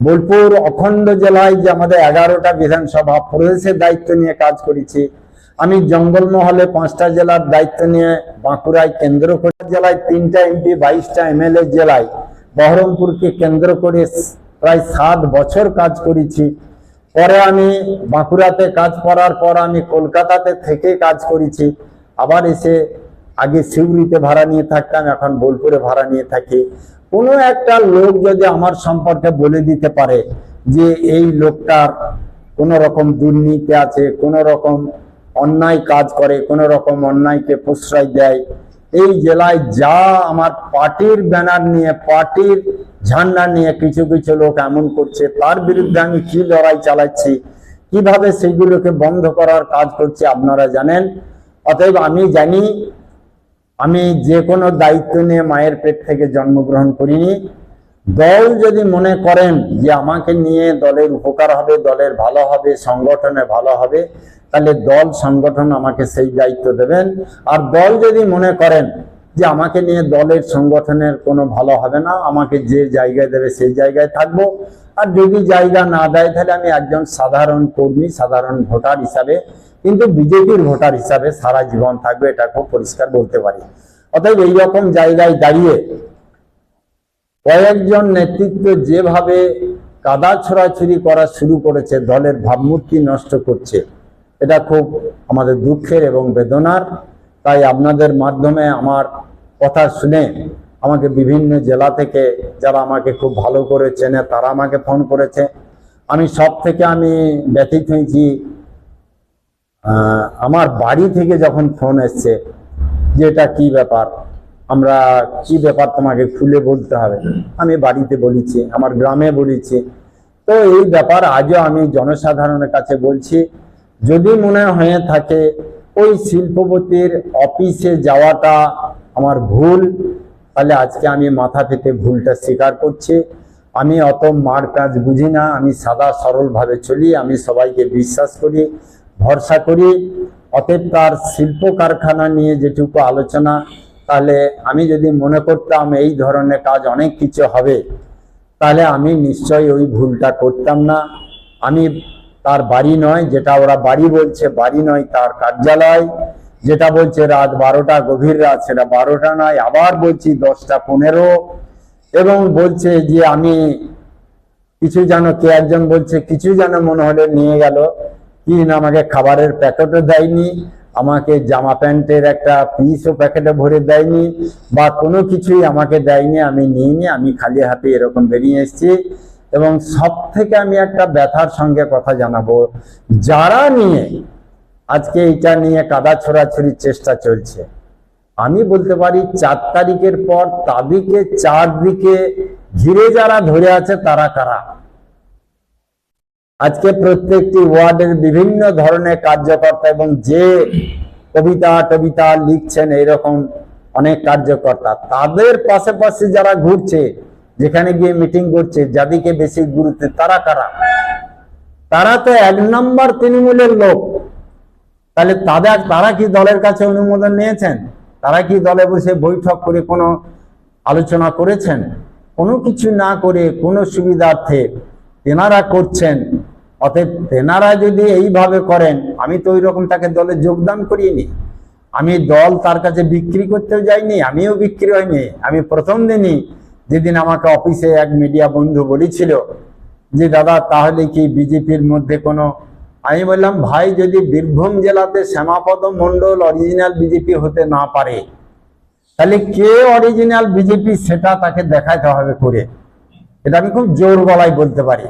S1: বোলপুর অখণ্ড জেলায় যে আমাদের 11টা বিধানসভা প্রদেশের দায়িত্ব নিয়ে কাজ করেছি। আমি জঙ্গলমহলে 5টা জেলার দায়িত্ব নিয়ে বাঁকুড়ায় কেন্দ্র করে, জেলায় 3টা এমপি 22টা এমএলএ জেলায়, বহরমপুরকে কেন্দ্র করে প্রায় 7 বছর কাজ করেছি। পরে আমি বাঁকুড়াতে কাজ করার পর আমি কলকাতাতে থেকে কাজ করেছি। আবার এসে আগে সিউড়িতে ভাড়া নিয়ে থাকতাম, এখন বোলপুরে ভাড়া নিয়ে থাকি। কোনো একটা লোক যদি আমার সম্পর্কে বলে দিতে পারে যে এই লোকটার কোনো রকম দুর্নীতি আছে, কোনো রকম অন্যায় কাজ করে, কোনো রকম অন্যায়কে প্রশ্রয় দেয়, এই জেলায় যা আমার পার্টির ব্যানার নিয়ে, পার্টির ঝান্ডা নিয়ে কিছু কিছু লোক এমন করছে, তার বিরুদ্ধে আমি কি লড়াই চালাচ্ছি, কিভাবে সেইগুলোকে বন্ধ করার কাজ করছি আপনারা জানেন। অতএব আমি জানি, আমি যে কোনো দায়িত্ব নিয়ে মায়ের পেট থেকে জন্মগ্রহণ করিনি। দল যদি মনে করেন যে আমাকে নিয়ে দলের উপকার হবে, দলের ভালো হবে, সংগঠনে ভালো হবে, তাহলে দল সংগঠন আমাকে সেই দায়িত্ব দেবেন। আর দল যদি মনে করেন যে আমাকে নিয়ে দলের সংগঠনের কোনো ভালো হবে না, আমাকে যে জায়গায় দেবে সেই জায়গায় থাকবো। আর যদি জায়গা না দেয় তাহলে আমি একজন সাধারণ কর্মী, সাধারণ ভোটার হিসাবে কিন্তু বিজেপির ভোটার হিসাবে সারা জীবন থাকবে, এটা খুব পরিষ্কার বলতে পারি। অতএব এইরকম জায়গায় দাঁড়িয়ে কয়েকজন নেতৃত্ব যেভাবে কাদা ছোড়াছুড়ি করা শুরু করেছে, দলের ভাবমূর্তি নষ্ট করছে, এটা খুব আমাদের দুঃখের এবং বেদনার। তাই আপনাদের মাধ্যমে আমার কথা শুনে আমাকে বিভিন্ন জেলা থেকে যারা আমাকে খুব ভালো করে চেনে তারা আমাকে ফোন করেছে। আমি সব থেকে ব্যথিত হয়েছি আমার বাড়ি থেকে যখন ফোন এসছে যে এটা কি ব্যাপার, আমরা কি ব্যাপার তোমাকে খুলে বলতে হবে। আমি বাড়িতে বলেছি, আমার গ্রামে বলেছি। তো এই ব্যাপার আজও আমি জনসাধারণের কাছে বলছি, যদি মনে হয়ে থাকে ওই শিল্পপতির অফিসে যাওয়াটা আমার ভুল, তাহলে আজকে আমি মাথা পেতে ভুলটা স্বীকার করছি। আমি অত মার কাজ বুঝি না, আমি সাদা সরলভাবে চলি, আমি সবাইকে বিশ্বাস করি, ভরসা করি। অতএব তার শিল্প কারখানা নিয়ে যেটুকু আলোচনা, তাহলে আমি যদি মনে করতাম এই ধরনের কাজ অনেক কিছু হবে, তাহলে আমি নিশ্চয়ই ওই ভুলটা করতাম না। আমি তার বাড়ি নয়, যেটা ওরা বাড়ি বলছে বাড়ি নয়, তার কার্যালয়, যেটা বলছে রাত 12টা গভীর রাত, সেটা 12টা নয়, আবার বলছি 10টা 15, এবং বলছে যে আমি কিছু যেন কে একজন বলছে কিছু যেন মনে হলে নিয়ে গেল, কি না আমাকে খাবারের প্যাকেটও দেয়নি, আমাকে জামা প্যান্টের একটা পিসও প্যাকেটে ভরে দেয়নি, বা কোনো কিছুই আমাকে দেয়নি, আমি নিইনি, আমি খালি হাতে এরকম বেরিয়ে এসেছি। এবং সব থেকে আমি একটা ব্যথার সঙ্গে কথা জানাবো, যারা নিয়ে আজকে এটা নিয়ে কাদা ছোড়াছুড়ির চেষ্টা চলছে, আমি বলতে পারি 4 তারিখের পর তাদেরকে চারদিকে ঘিরে যারা ধরে আছে তারা কারা। আজকে প্রত্যেকটি ওয়ার্ডের বিভিন্ন ধরনের কার্যকর্তা এবং যে কবিতা লিখছেন এইরকম অনেক কার্যকর্তা, তাদের পাশাপাশি যারা ঘুরছে, যেখানে গিয়ে মিটিং করছে, যাদেরকে বেশি গুরুত্ব, তারা কারা? তারা তো 1 নম্বর তৃণমূলের লোক। তাহলে তারা কি দলের কাছে অনুমোদন নিয়েছেন? তারা কি দলে বসে বৈঠক করে কোনো আলোচনা করেছেন? কোনো কিছু না করে কোনো সুবিধার্থে তেনারা করছেন। অতএব তেনারা যদি এইভাবে করেন, আমি তো ওই রকম তাকে দলে যোগদান করিনি, আমি দল তার কাছে বিক্রি করতেও যাইনি, আমিও বিক্রি হয়নি। আমি প্রথম দিনই, যেদিন আমাকে অফিসে এক মিডিয়া বন্ধু বলেছিল যে দাদা তাহলে কি বিজেপির মধ্যে কোনো, আমি বললাম ভাই, যদি বীরভূম জেলাতে শ্যামাপদ মণ্ডল অরিজিনাল বিজেপি হতে না পারে, তাহলে কে অরিজিনাল বিজেপি সেটা তাকে দেখাতে হবে করে। এটা আমি খুব জোর গলায় বলতে পারি।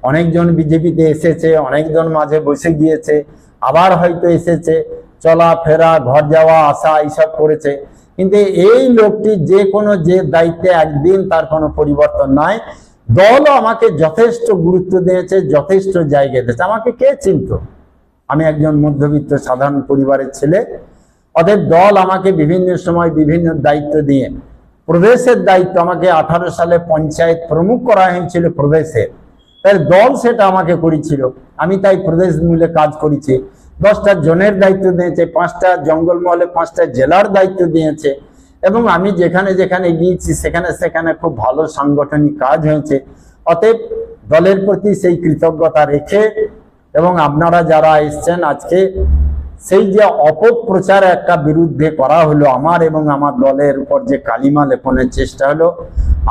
S1: অনেকজন বিজেপিতে এসেছে, অনেকজন মাঝে বসে গিয়েছে, আবার হয়তো এসেছে, চলাফেরা, ঘর যাওয়া আসা এইসব করেছে, কিন্তু এই লোকটি যে দায়িত্বে একদিন তার কোনো পরিবর্তন নাই। দলও আমাকে যথেষ্ট গুরুত্ব দিয়েছে, যথেষ্ট জায়গা দিয়েছে। আমাকে কে চিনত? আমি একজন মধ্যবিত্ত সাধারণ পরিবারের ছেলে। অতএব দল আমাকে বিভিন্ন সময় বিভিন্ন দায়িত্ব দিয়ে, প্রদেশের দায়িত্ব আমাকে 18 সালে পঞ্চায়েত প্রমুখ করা হয়েছিল প্রদেশের, তাই দল সেটা আমাকে করেছিল। আমি তাই প্রদেশ মূলে কাজ করেছি। 10টা জোনের দায়িত্ব দিয়েছে, 5টা জঙ্গলমহলে 5টা জেলার দায়িত্ব দিয়েছে, এবং আমি যেখানে যেখানে গিয়েছি সেখানে সেখানে খুব ভালো সাংগঠনিক কাজ হয়েছে। অতএব দলের প্রতি সেই কৃতজ্ঞতা রেখে, এবং আপনারা যারা এসছেন আজকে, সেই যে অপপ্রচার একটা বিরুদ্ধে করা হলো আমার এবং আমার দলের উপর, যে কালিমা লেপনের চেষ্টা হলো,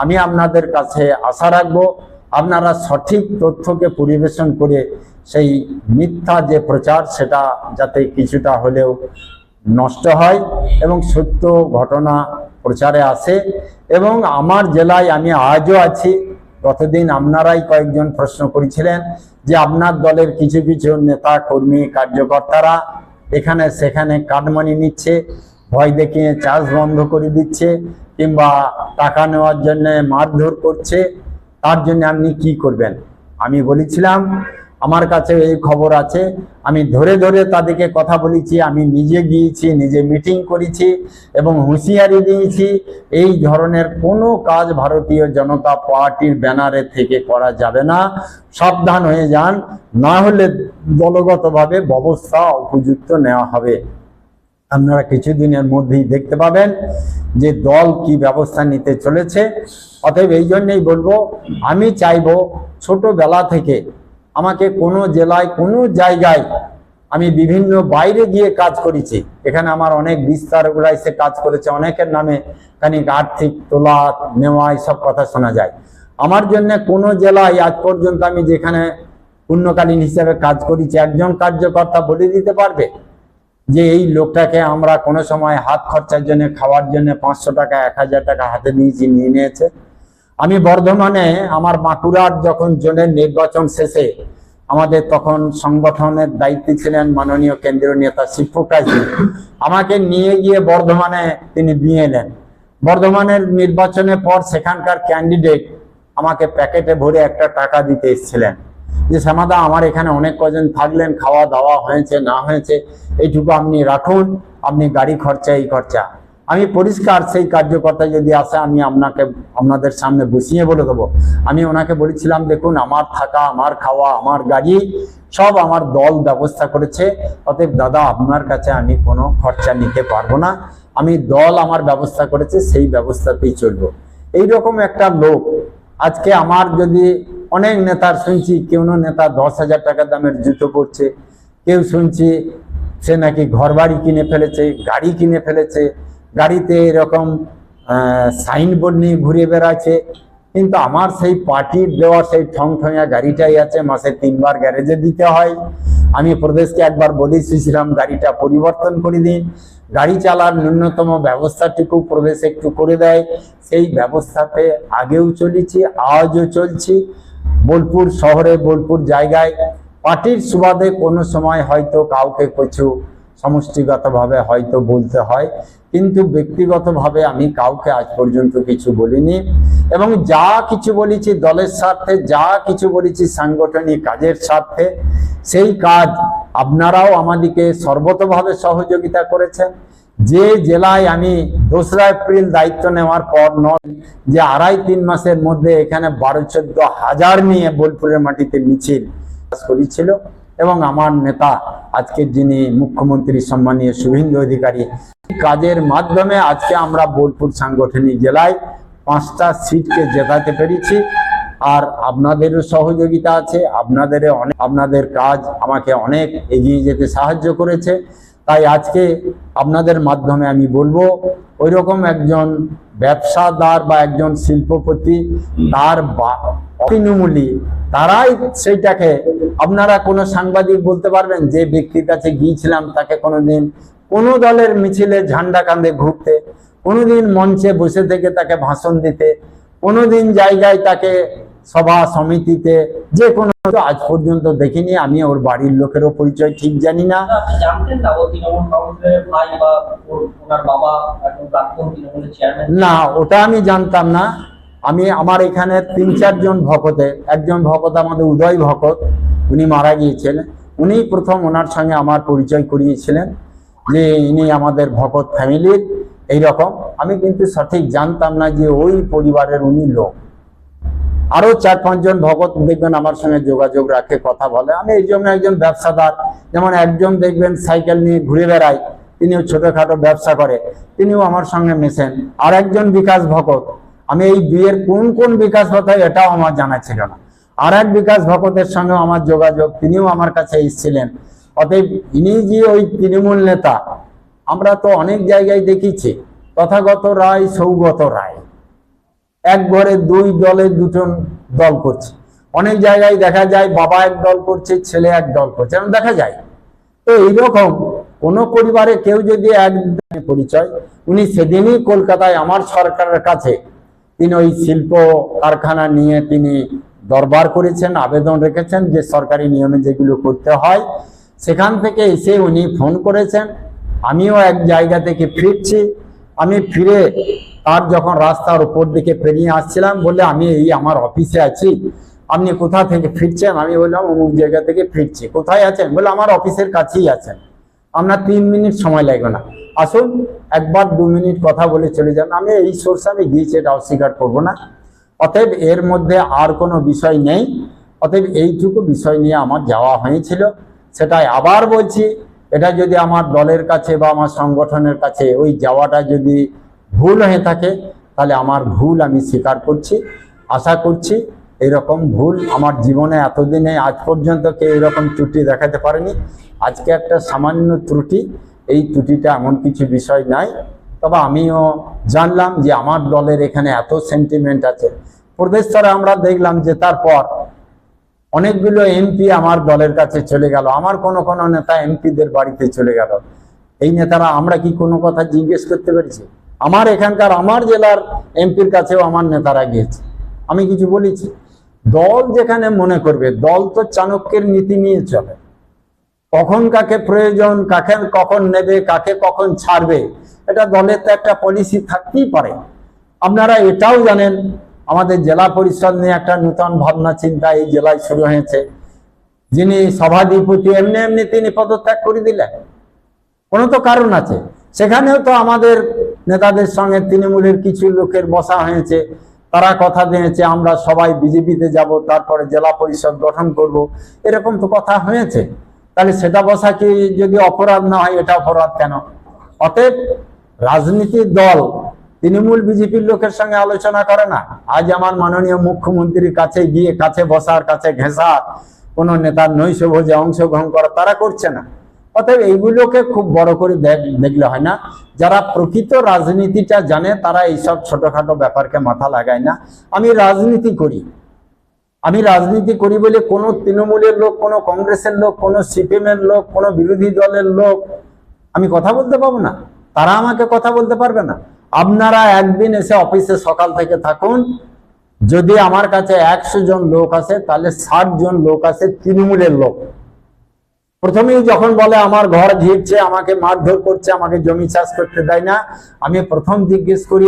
S1: আমি আপনাদের কাছে আশা রাখবো আপনারা সঠিক তথ্যকে পরিবেশন করে সেই মিথ্যা যে প্রচার, সেটা যাতে কিছুটা হলেও নষ্ট হয় এবং সত্য ঘটনা প্রচারে আসে। এবং আমার জেলায় আমি আজও আছি। গতদিন আপনারাই কয়েকজন প্রশ্ন করেছিলেন যে আপনার দলের কিছু কিছু নেতা কর্মী কার্যকর্তারা এখানে সেখানে কাটমানি নিচ্ছে, ভয় দেখিয়ে চাষ বন্ধ করে দিচ্ছে, কিংবা টাকা নেওয়ার জন্য মারধর করছে, তার জন্য আপনি কি করবেন? আমি বলেছিলাম আমার কাছে এই খবর আছে, আমি ধরে ধরে তাদেরকে কথা বলেছি, আমি নিজে গিয়েছি, নিজে মিটিং করেছি এবং হুঁশিয়ারি দিয়েছি এই ধরনের কোনো কাজ ভারতীয় জনতা পার্টির ব্যানারে থেকে করা যাবে না, সাবধান হয়ে যান, না হলে দলগতভাবে ব্যবস্থা উপযুক্ত নেওয়া হবে। আপনারা কিছুদিনের মধ্যেই দেখতে পাবেন যে দল কি ব্যবস্থা নিতে চলেছে। অতএব এই জন্যই বলবো, আমি চাইবো ছোটবেলা থেকে আমাকে কোনো জেলায় কোনো জায়গায় আমি বিভিন্ন বাইরে গিয়ে কাজ করেছি, এখানে আমার অনেক বিস্তারগুলো এসে কাজ করেছে, অনেকের নামে খানিক আর্থিক তোলা নেওয়া সব কথা শোনা যায়। আমার জন্য কোনো জেলায় আজ পর্যন্ত আমি যেখানে পূর্ণকালীন হিসেবে কাজ করেছি একজন কার্যকর্তা বলে দিতে পারবে যে এই লোকটাকে আমরা কোনো সময় হাত খরচার জন্য খাওয়ার জন্য 500 টাকা 1000 টাকা হাতে দিয়েছি, নিয়ে নিয়েছে? আমি বর্ধমানে আমার বাঁকুড়ার যখন জোনের নির্বাচন শেষে আমাদের তখন সংগঠনের দায়িত্বে ছিলেন মাননীয় কেন্দ্রীয় নেতা শিবপ্রকাশ, আমাকে নিয়ে গিয়ে বর্ধমানে তিনি নিয়ে এলেন। বর্ধমানের নির্বাচনের পর সেখানকার ক্যান্ডিডেট আমাকে প্যাকেটে ভরে একটা টাকা দিতে এসেছিলেন যে শ্যামাদা আমার এখানে অনেক কজন থাকলেন, খাওয়া দাওয়া হয়েছে না হয়েছে এইটুকু আপনি রাখুন, আপনি গাড়ি খরচা এই খরচা। আমি পরিষ্কার সেই কার্যকর্তা যদি আসে আমি আপনাদের সামনে বসিয়ে বলে দেবো। আমি ওনাকে বলেছিলাম দেখুন আমার থাকা, আমার খাওয়া, আমার গাড়ি সব আমার দল ব্যবস্থা করেছে, অতএব দাদা আপনার কাছে আমি কোনো খরচা নিতে পারবো না, আমি দল আমার ব্যবস্থা করেছে সেই ব্যবস্থাতেই চলবো। এইরকম একটা লোক আজকে আমার যদি অনেক নেতার শুনছি কেউ নেতা 10,000 টাকা দামের জুতো পরছে, কেউ শুনছি সে নাকি ঘর বাড়ি কিনে ফেলেছে, গাড়ি কিনে ফেলেছে, গাড়িতে এরকম সাইনবোর্ড নিয়ে ঘুরে বেড়াচ্ছে, কিন্তু আমার সেই পার্টির দেওয়া সেই ঠংঠঙা গাড়িটাই আছে, মাসে 3 বার গ্যারেজে দিতে হয়। আমি প্রদেশকে একবার বলেছিলাম গাড়িটা পরিবর্তন করে দিন, গাড়ি চালার ন্যূনতম ব্যবস্থাটুকু প্রদেশ একটু করে দেয়, সেই ব্যবস্থাতে আগেও চলেছি আজও চলছি। বোলপুর শহরে বোলপুর জায়গায় পার্টির সুবাদে কোনো সময় হয়তো কাউকে কিছু সমষ্টিগতভাবে হয়তো বলতে হয়, কিন্তু ব্যক্তিগতভাবে আমি কাউকে আজ পর্যন্ত কিছু বলিনি, এবং যা কিছু বলেছি দলের স্বার্থে, যা কিছু বলেছি সাংগঠনিক কাজের স্বার্থে, সেই কাজ আপনারাও আমাদেরকে সর্বতভাবে সহযোগিতা করেছেন। যে জেলায় আমি 2রা এপ্রিল দায়িত্ব নেওয়ার পর নয় যে 2.5-3 মাসের মধ্যে এখানে 12-14 হাজার নিয়ে বোলপুরের মাটিতে মিছিল করেছিল, এবং আমার নেতা আজকের যিনি মুখ্যমন্ত্রী সম্মানীয় শুভেন্দু অধিকারী কাজের মাধ্যমে আজকে আমরা বোলপুর সাংগঠনিক জেলায় 5টা সিটকে জেতাতে পেরেছি। আর আপনাদেরও সহযোগিতা আছে, আপনাদের কাজ আমাকে অনেক এগিয়ে যেতে সাহায্য করেছে। তাই আজকে আপনাদের মাধ্যমে আমি বলবো ওইরকম একজন ব্যবসাদার বা একজন শিল্পপতি তার তৃণমূলী তারাই সেইটাকে, আপনারা কোনো সাংবাদিক বলতে পারবেন যে ব্যক্তির কাছে গিয়েছিলাম তাকে কোনোদিন কোনো দলের মিছিলে ঝান্ডা কাঁধে ঘুরতে, কোনোদিন মঞ্চে বসে থেকে তাকে ভাষণ দিতে, কোনোদিন জায়গায় তাকে সভা সমিতিতে যে কোনো, আজ পর্যন্ত দেখিনি। আমি ওর বাড়ির লোকেরও পরিচয় ঠিক জানি না। না, ওটা আমি জানতাম না। আমার এখানে 3-4 জন ভকতে, একজন ভকত আমাদের উদয় ভকত, উনি মারা গিয়েছিলেন, উনি প্রথম ওনার সঙ্গে আমার পরিচয় করিয়েছিলেন যে ইনি আমাদের ভকত ফ্যামিলির এইরকম। আমি কিন্তু সঠিক জানতাম না যে ওই পরিবারের উনি লোক। আরো 4-5 জন ভকত দেখবেন আমার সঙ্গে যোগাযোগ রাখে, কথা বলে। আমি এই জন্য একজন ব্যবসাদার, যেমন একজন দেখবেন সাইকেল নিয়ে ঘুরে বেড়ায়, তিনিও ছোটখাটো ব্যবসা করে, তিনিও আমার সঙ্গে মেশেন। আর একজন বিকাশ ভকত, আমি এই বিয়ের কোন কোন বিকাশ ভক্ত এটাও আমার জানা ছিল না। আর এক বিকাশ ভক্তের সঙ্গে আমার যোগাযোগ, তিনিও আমার কাছে এসেছিলেন। অতএব ইনি যে ওই তৃণমূল নেতা, আমরা তো অনেক জায়গায় দেখেছি তথাগত রায় সৌগত রায়, এক ঘরে 2 দলে 2জন দল করছে। অনেক জায়গায় দেখা যায় বাবা এক দল করছে, ছেলে এক দল করছে, এরকম দেখা যায়। তো এইরকম কোন পরিবারে কেউ যদি এক পরিচয়, উনি সেদিনই কলকাতায় আমার সরকারের কাছে তিনি ওই শিল্প কারখানা নিয়ে তিনি দরবার করেছেন, আবেদন রেখেছেন যে সরকারি নিয়মে যেগুলো করতে হয়। সেখান থেকে এসে উনি ফোন করেছেন। আমিও এক জায়গা থেকে ফিরছি, আমি ফিরে তার যখন রাস্তার উপর দিকে পেরিয়ে আসছিলাম, বলে আমি এই আমার অফিসে আছি, আপনি কোথা থেকে ফিরছেন? আমি বললাম অমুক জায়গা থেকে ফিরছি। কোথায় আছেন? বলে আমার অফিসের কাছেই আছেন, আপনার 3 মিনিট সময় লাগবে না, আসুন 1-2 মিনিট কথা বলে চলে যান। আমি এই সোর্সে আমি গিয়েছি, এটা অস্বীকার করবো না। অতএব এর মধ্যে আর কোনো বিষয় নেই। অতএব এইটুকু বিষয় নিয়ে আমার যাওয়া হয়েছিল, সেটাই আবার বলছি। এটা যদি আমার দলের কাছে বা আমার সংগঠনের কাছে ওই যাওয়াটা যদি ভুল হয়ে থাকে, তাহলে আমার ভুল আমি স্বীকার করছি। আশা করছি এরকম ভুল আমার জীবনে এতদিনে আজ পর্যন্ত কেউ এরকম ত্রুটি দেখাতে পারেনি। আজকে একটা সামান্য ত্রুটি, এই ত্রুটিটা এমন কিছু বিষয় নাই। তবে আমিও জানলাম যে আমার দলের এখানে এত সেন্টিমেন্ট আছে। প্রদেশ স্তরে আমরা দেখলাম যে তারপর অনেকগুলো এমপি আমার দলের কাছে চলে গেল, আমার কোনো কোনো নেতা এমপিদের বাড়িতে চলে গেল। এই নেতারা আমরা কি কোনো কথা জিজ্ঞেস করতে পেরেছি? আমার এখানকার আমার জেলার এমপির কাছেও আমার নেতারা গিয়েছে, আমি কিছু বলেছি? দল যেখানে মনে করবে, দল তো চাণক্যের নীতি নিয়ে চলে, কখন কাকে প্রয়োজন, কাকে কখন নেবে, কাকে কখন ছাড়বে, এটা দলের তো একটা পলিসি থাকতেই পারে। আপনারা এটাও জানেন আমাদের জেলা পরিষদ নিয়ে একটা নূতন ভাবনা চিন্তা এই জেলায় শুরু হয়েছে। যিনি সভাধিপতি এমনি এমনি তিনি পদত্যাগ করে দিলেন, কোনো তো কারণ আছে। সেখানেও তো আমাদের নেতাদের সঙ্গে তৃণমূলের কিছু লোকের বসা হয়েছে, তারা কথা দিয়েছে আমরা সবাই বিজেপিতে যাব, তারপরে জেলা পরিষদ গঠন করব, এরকম তো কথা হয়েছে। তাহলে সেটা বসা কি যদি অপরাধ না হয়, এটা অপরাধ কেন? অতএব রাজনীতির দল তৃণমূল বিজেপির লোকের সঙ্গে আলোচনা করে না। আজ আমার মাননীয় মুখ্যমন্ত্রীর কাছে গিয়ে কাছে বসার, কাছে ঘেঁষা, কোনো নেতার নৈশভোজে অংশগ্রহণ করা তারা করছে না। অতএব এইগুলোকে খুব বড় করে দেখলে হয় না। যারা প্রকৃত রাজনীতিটা জানে তারা এইসব ছোটখাটো ব্যাপারকে মাথা লাগায় না। আমি রাজনীতি করি বলে কোনো তৃণমূলের লোক, কোনো কংগ্রেসের লোক, কোনো সিপিএমের লোক, কোনো বিরোধী দলের লোক আমি কথা বলতে পারবো না, তারা আমাকে কথা বলতে পারবে না। আপনারা একদিন এসে অফিসে সকাল থেকে থাকুন, যদি আমার কাছে 100 জন লোক আসে তাহলে 60 জন লোক আসে তৃণমূলের লোক। প্রথমেই যখন বলে আমার ঘর ঘিরছে, আমাকে মারধর করছে, আমাকে জমি চাষ করতে দেয় না, আমি প্রথম জিজ্ঞেস করি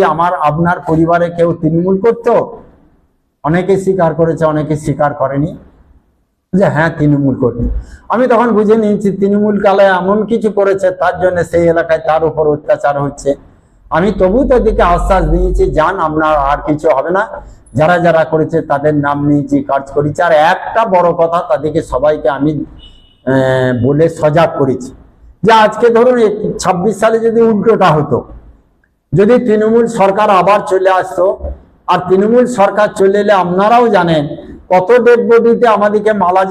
S1: আপনার পরিবারে কেউ তৃণমূল করতো? অনেকে স্বীকার করেছে, অনেকে স্বীকার করেনি যে হ্যাঁ তৃণমূল করতো। আমি তখন বুঝে নিয়েছি তৃণমূল কালে এমন কিছু করেছে তার জন্য সেই এলাকায় তার উপর অত্যাচার হচ্ছে। আমি তবু তাদেরকে আশ্বাস দিয়েছি, যান, আপনার আর কিছু হবে না। যারা যারা করেছে তাদের নাম নিয়েছি, কাজ করেছি। আর একটা বড় কথা, তাদেরকে সবাইকে আমি বলে সজাগ করেছি যে আজকে ধরুন 26 সালে যদি উল্টোটা হতো, যদি তৃণমূল সরকার আবার চলে আসতো, আর তৃণমূল সরকার চলে এলে আপনারাও জানেন কত ডেড বডিতে আমাদেরকে মালা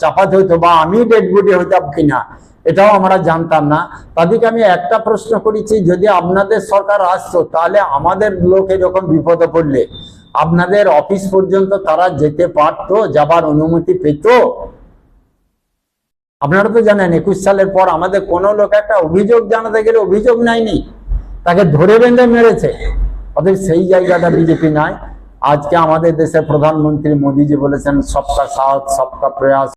S1: চাপাতে হতো, বা আমি ডেড বডি হইতাম কিনা এটাও আমরা জানতাম না। তাদেরকে আমি একটা প্রশ্ন করেছি, যদি আপনাদের সরকার আসতো তাহলে আমাদের লোক এরকম বিপদে পড়লে আপনাদের অফিস পর্যন্ত তারা যেতে পারতো, যাবার অনুমতি পেত? আপনারা তো জানেন 21 সালের পর আমাদের কোন লোক একটা অভিযোগ জানাতে গেলে অভিযোগ নেয়নি, তাকে ধরে বেঁধে মেরেছে। অতএব সেই জায়গাটা বিজেপি নাই। আজকে আমাদের দেশের প্রধানমন্ত্রী মোদীজি বলেছেন সবকা সাথ সবকা প্রয়াস।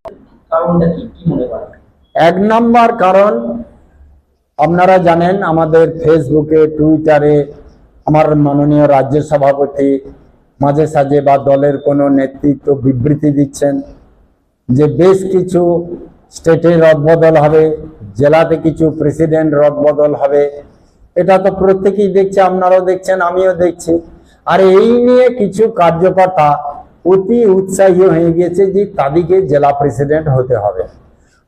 S2: কারণটা কি মনে করেন?
S1: 1 নম্বর কারণ, আপনারা জানেন আমাদের ফেসবুকে, টুইটারে আমার মাননীয় রাজ্য সভাপতি মাঝে সাঝে বা দলের কোনো নেতৃত্ব বিবৃতি দিচ্ছেন যে বেশ কিছু স্টেটে রদবদল হবে, জেলাতে কিছু প্রেসিডেন্ট রদবদল হবে। এটা তো প্রত্যেকেই দেখছে, আপনারাও দেখছেন, আমিও দেখছি। আর এই নিয়ে কিছু কার্যকর্তা অতি উৎসাহী হয়ে গিয়েছে যে তাদেরকে জেলা প্রেসিডেন্ট হতে হবে।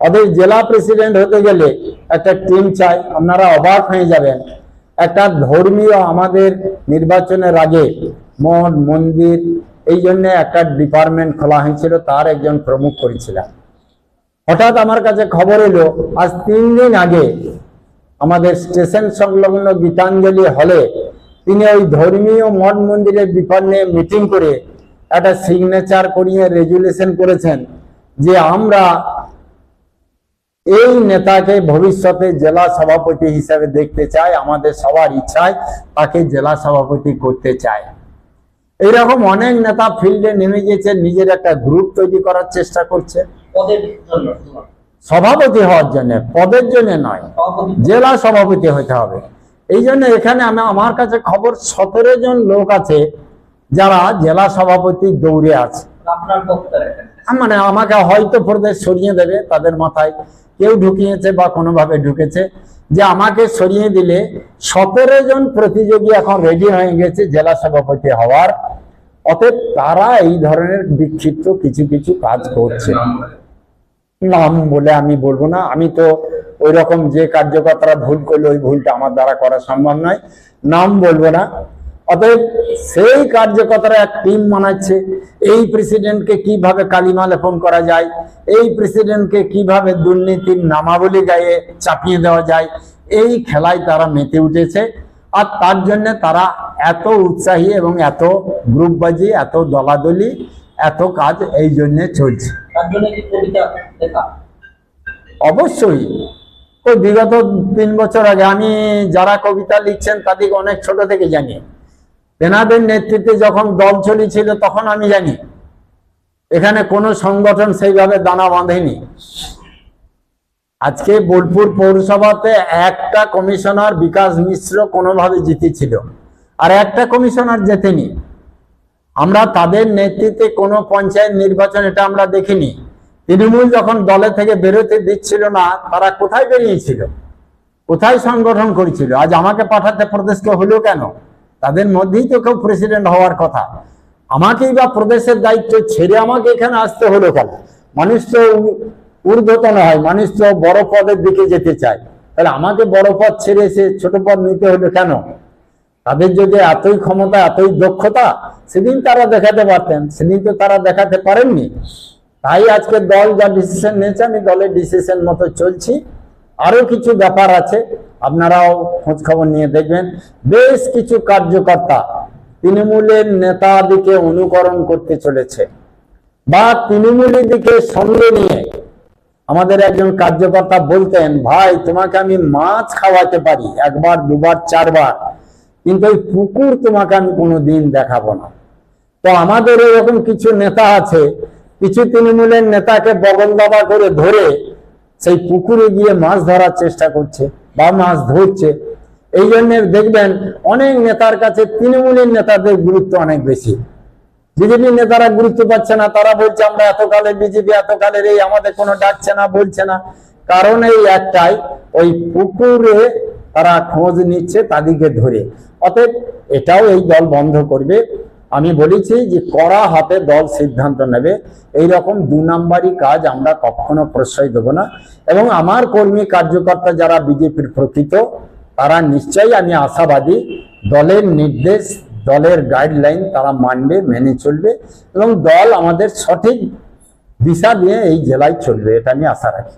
S1: অতএব জেলা প্রেসিডেন্ট হতে গেলে একটা টিম চাই। আপনারা অবাক হয়ে যাবেন, একটা ধর্মীয়, আমাদের নির্বাচনের আগে মঠ মন্দির এই জন্য একটা ডিপার্টমেন্ট খোলা হয়েছিল, তার একজন প্রমুখ করেছিলেন। হঠাৎ আমার কাছে খবর এলো আজ 3 দিন আগে আমাদের স্টেশন সংলগ্ন গীতাঞ্জলি হলে তিনি ওই ধর্মীয় মঠ মন্দিরের ব্যাপার নিয়ে মিটিং করে একটা সিগনেচার করিয়ে রেজুলেশন করেছেন যে আমরা এই নেতাকে ভবিষ্যতে জেলা সভাপতি হিসেবে দেখতে চাই, আমাদের সবার ইচ্ছায় তাকে জেলা সভাপতি করতে চাই। এইরকম অনেক নেতা ফিল্ডে নেমে গিয়েছে, নিজের একটা গ্রুপ তৈরি করার চেষ্টা করছে
S2: পদের জন্য,
S1: সভাপতি হওয়ার জন্য, পদের জন্য নয়, জেলা সভাপতি হতে হবে। এই জন্য এখানে আমার কাছে খবর 17 জন লোক আছে যারা জেলা সভাপতি দৌড়ে আছে।
S2: আপনার বক্তব্য
S1: মানে আমাকে হয়তো প্রদেশ সরিয়ে দেবে, তাদের মাথায় কেউ ঢুকিয়েছে বা কোনোভাবে ঢুকেছে যে আমাকে সরিয়ে দিলে 17 জন প্রতিযোগী এখন রেডি হয়ে গেছে জেলা সভাপতি হওয়ার। অতএব তারা এই ধরনের বিক্ষিপ্ত কিছু কিছু কাজ করছে। নাম বলে আমি বলবো না, আমি তো ওই রকম যে কার্যকর্তারা ভুল করলে ওই ভুলটা আমার দ্বারা করা সম্ভব নয়, নাম বলবো না। অতএব সেই কার্যকর্তারা এক টিম বানাচ্ছে, এই প্রেসিডেন্টকে কিভাবে কালিমা লেপন করা যায়, এই প্রেসিডেন্টকে কিভাবে দুর্নীতির নামাবলী গায়ে চাপিয়ে দেওয়া যায়, এই খেলায় তারা মেতে উঠেছে। আর তার জন্য তারা এত উৎসাহী এবং এত গ্রুপবাজি, এত দলাদলি, এত কাজ এই জন্য চলছে।
S2: তার জন্য কি কবিতা লেখা?
S1: অবশ্যই। ওই বিগত 3 বছর আগে আমি যারা কবিতা লিখছেন তাদেরকে অনেক ছোট থেকে জানি। তেনাদের নেতৃত্বে যখন দল চলেছিল তখন আমি জানি। এখানে কোনো সংগঠন সেইভাবে দানা বাঁধেনি। আজকে বোলপুর পৌরসভাতে একটা কমিশনার বিকাশ মিশ্র কোনোভাবে জিতেছিল, আর একটা কমিশনার জেতেনি। আমরা তাদের নেতৃত্বে কোনো পঞ্চায়েত নির্বাচন এটা আমরা দেখিনি। তৃণমূল যখন দলে থেকে বেরোতে দিচ্ছিল না, তারা কোথায় বেরিয়েছিল, কোথায় সংগঠন করেছিল? আজ আমাকে পাঠাতে প্রদেশকে হলো কেন? তাদের মধ্যেই তো কেউ প্রেসিডেন্ট হওয়ার কথা। আমাকেই বা প্রদেশের দায়িত্ব ছেড়ে আমাকে এখানে আসতে হলো কেন? মানুষ তো ঊর্ধ্বতন হয়, মানুষ তো বড় পদের দিকে যেতে চায়, তাহলে আমাকে বড় পদ ছেড়ে এসে ছোট পদ নিতে হলো কেন? তাদের যদি এতই ক্ষমতা, এতই দক্ষতা, সেদিন তারা দেখাতে পারতেন, সেদিন তো তারা দেখাতে পারেননি। তাই আজকে দল যা ডিসিশন নিয়েছে, আমি দলের ডিসিশন মতো চলছি। আরো কিছু ব্যাপার আছে, আপনারাও খোঁজ খবর নিয়ে দেখবেন। বেশ কিছু কার্যকর্তা তৃণমূলের নেতাদিকে অনুকরণ করতে চলেছে, বা তৃণমূলের দিকে সঙ্গে নিয়ে। আমাদের একজন কার্যকর্তা বলতেন, ভাই তোমাকে আমি মাছ খাওয়াতে পারি 1 বার 2 বার 4 বার, কিন্তু ওই পুকুর তোমাকে আমি কোনোদিন দেখাবো না। তো আমাদের এরকম কিছু নেতা আছে, কিছু তৃণমূলের নেতাকে বগল দাবা করে ধরে সেই পুকুরে গিয়ে মাছ ধরার চেষ্টা করছে বা মাছ ধরছে। এই জন্য দেখবেন অনেক নেতার কাছে তৃণমূলের নেতাদের গুরুত্ব অনেক বেশি। বিজেপি নেতারা গুরুত্ব পাচ্ছে না, তারা বলছে আমরা এতকালের বিজেপি, এতকালের এই, আমাদের কোনো ডাকছে না, বলছে না। কারণ এই একটাই, ওই পুকুরে তারা খোঁজ নিচ্ছে তাদেরকে ধরে। অতএব এটাও এই দল বন্ধ করবে। আমি বলেছি যে কড়া হাতে দল সিদ্ধান্ত নেবে। এই রকম 2 নাম্বারি কাজ আমরা কখনো প্রশ্রয় দেব না। এবং আমার কর্মী কার্যকর্তা যারা বিজেপির প্রকৃত, তারা নিশ্চয়ই, আমি আশাবাদী, দলের নির্দেশ, দলের গাইডলাইন তারা মানবে, মেনে চলবে, এবং দল আমাদের সঠিক দিশা দিয়ে এই জেলায় চলবে, এটা আমি আশা রাখি।